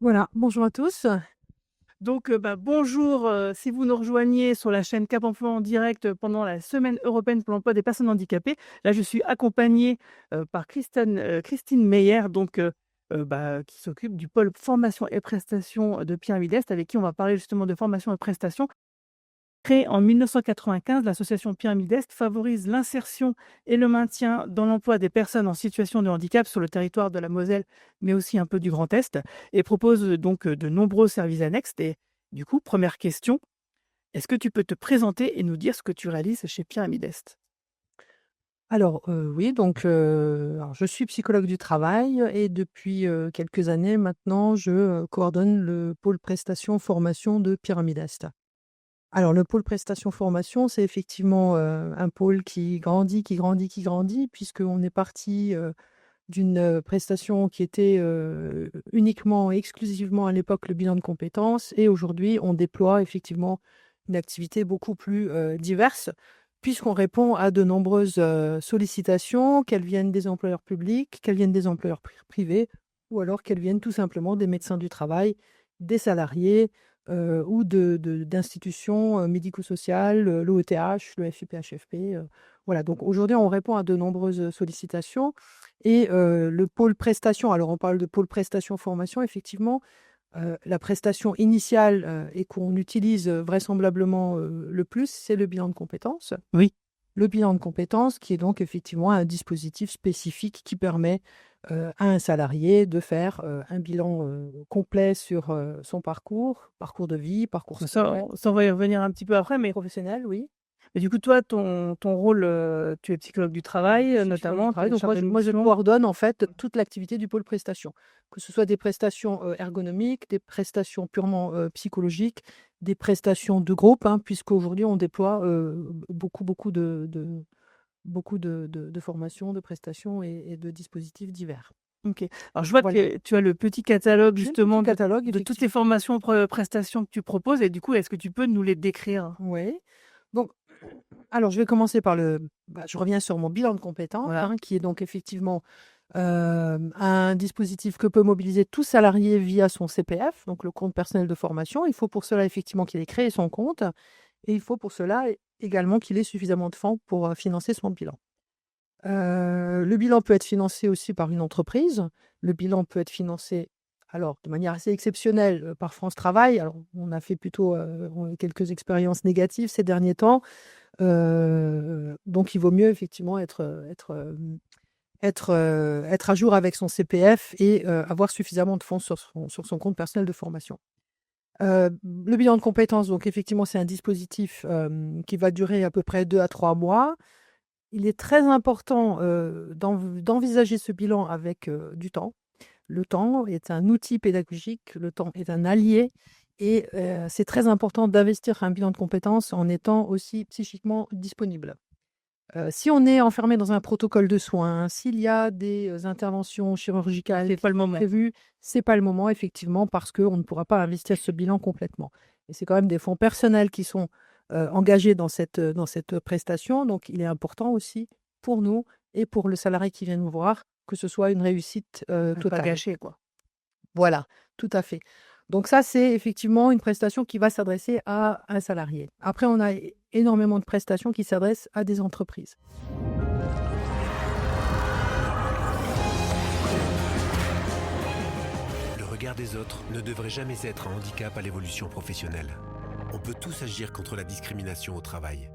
Voilà, bonjour à tous. Donc, bonjour, si vous nous rejoignez sur la chaîne Cap Emploi en direct, pendant la Semaine européenne pour l'emploi des personnes handicapées. Là, je suis accompagnée, par Christine Meyer, donc, qui s'occupe du pôle formation et prestations de Pyramide Est, avec qui on va parler justement de formation et prestations. Créée en 1995, l'association Pyramide Est favorise l'insertion et le maintien dans l'emploi des personnes en situation de handicap sur le territoire de la Moselle, mais aussi un peu du Grand Est, et propose donc de nombreux services annexes. Et du coup, première question, est-ce que tu peux te présenter et nous dire ce que tu réalises chez Pyramide Est? Alors, oui, donc, alors je suis psychologue du travail et depuis, quelques années maintenant, je, coordonne le pôle prestation formation de Pyramide Est. Alors le pôle prestation formation, c'est effectivement, un pôle qui grandit, qui grandit, qui grandit puisqu'on est parti, d'une, prestation qui était, uniquement et exclusivement à l'époque le bilan de compétences et aujourd'hui on déploie effectivement une activité beaucoup plus, diverse puisqu'on répond à de nombreuses, sollicitations, qu'elles viennent des employeurs publics, qu'elles viennent des employeurs privés ou alors qu'elles viennent tout simplement des médecins du travail, des salariés, ou d'institutions, médico-sociales, l'OETH, le FIPHFP, voilà. Donc aujourd'hui on répond à de nombreuses, sollicitations et le pôle prestation, alors on parle de pôle prestation formation effectivement, la prestation initiale, et qu'on utilise, vraisemblablement, le plus, c'est le bilan de compétences. Oui. Le bilan de compétences qui est donc effectivement un dispositif spécifique qui permet, à un salarié de faire, un bilan, complet sur, son parcours de vie, parcours scolaire, Ça, on va y revenir un petit peu après, mais professionnel, oui. du coup, toi, ton rôle, tu es psychologue du travail, Je suis psychologue du notamment, tu travail, es donc moi chargée je de moi je mission. coordonne en fait toute l'activité du pôle prestation. Que ce soit des prestations, ergonomiques, des prestations purement, psychologiques, des prestations de groupe, hein, puisqu'aujourd'hui on déploie, beaucoup de formations, de prestations et de dispositifs divers. OK. Alors je vois Voilà. que tu as le petit catalogue J'ai le petit justement catalogue de toutes les effectivement. formations prestations que tu proposes, et du coup, est-ce que tu peux nous les décrire? Oui. Donc alors je vais commencer par je reviens sur mon bilan de compétences, Voilà. hein, qui est donc effectivement, un dispositif que peut mobiliser tout salarié via son CPF, donc le compte personnel de formation. Il faut pour cela effectivement qu'il ait créé son compte et il faut pour cela également qu'il ait suffisamment de fonds pour, financer son bilan. Le bilan peut être financé aussi par une entreprise. Le bilan peut être financé, alors de manière assez exceptionnelle, par France Travail. Alors on a fait plutôt, quelques expériences négatives ces derniers temps. Donc il vaut mieux effectivement être à jour avec son CPF et avoir suffisamment de fonds sur son compte personnel de formation. Le bilan de compétences, donc effectivement, c'est un dispositif, qui va durer à peu près 2 à 3 mois. Il est très important, d'envisager ce bilan avec, du temps. Le temps est un outil pédagogique, le temps est un allié et c'est très important d'investir un bilan de compétences en étant aussi psychiquement disponible. Si on est enfermé dans un protocole de soins, s'il y a des, interventions chirurgicales C'est qui pas le sont moment. prévues, c'est pas le moment effectivement parce qu'on ne pourra pas investir ce bilan complètement et c'est quand même des fonds personnels qui sont, engagés dans cette prestation, donc il est important aussi pour nous et pour le salarié qui vient nous voir que ce soit une réussite, Pas totale. gâché, quoi. Voilà, tout à fait. Donc ça, c'est effectivement une prestation qui va s'adresser à un salarié. Après, on a énormément de prestations qui s'adressent à des entreprises. Le regard des autres ne devrait jamais être un handicap à l'évolution professionnelle. On peut tous agir contre la discrimination au travail.